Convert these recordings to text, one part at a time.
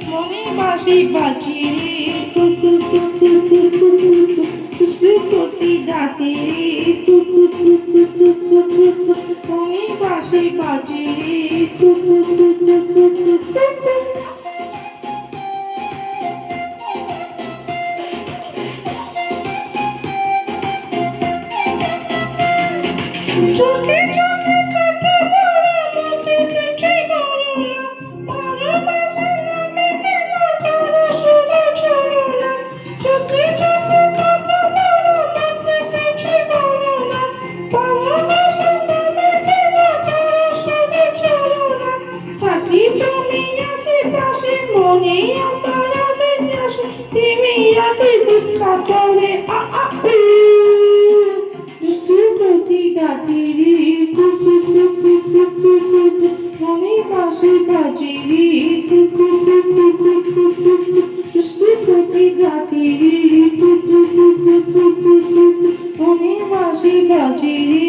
মনে বাসি বাজি প্রতি ডাকে মনে বাসি বাজি চোখে চোখে কথা বলো মুখে কিছুই বলো না ভালোবাসা নামে কেন করো শুধু চলো না চোখে চোখে কথা বলো মুখে কিছুই বলো না ভালোবাসা নামে কেন করো শুধু চলো না থাকি তুমি আশেপাশে মনে আমার আবেগ আসে তুমি রাতে বুঝা করে ডাকিরি মনে বাসি বাজিরি প্রতি ডাকিরি মনে বাসি বাজিরি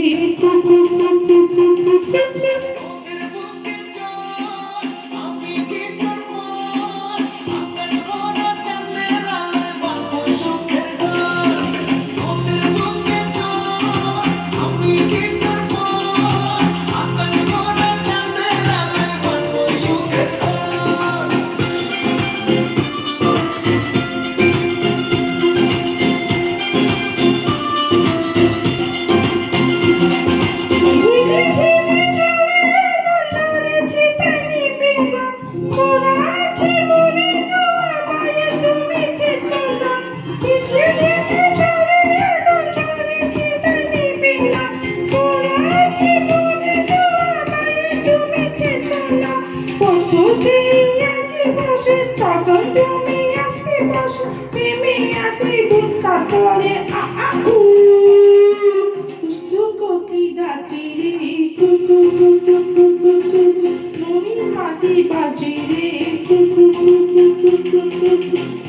বাজিরে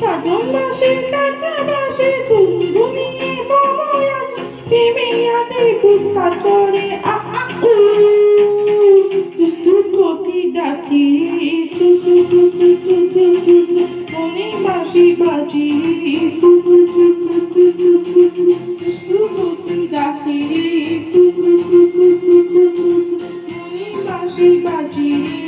সাধন বাসে কাঁচা বাসে ঘুমিয়ে বড় আসে প্রেমে আতে বুদ্ধা করে প্রতি ডাকিরে মনে বাসি বাজিরে প্রতি ডাকিরে মনে বাসি বাজিরে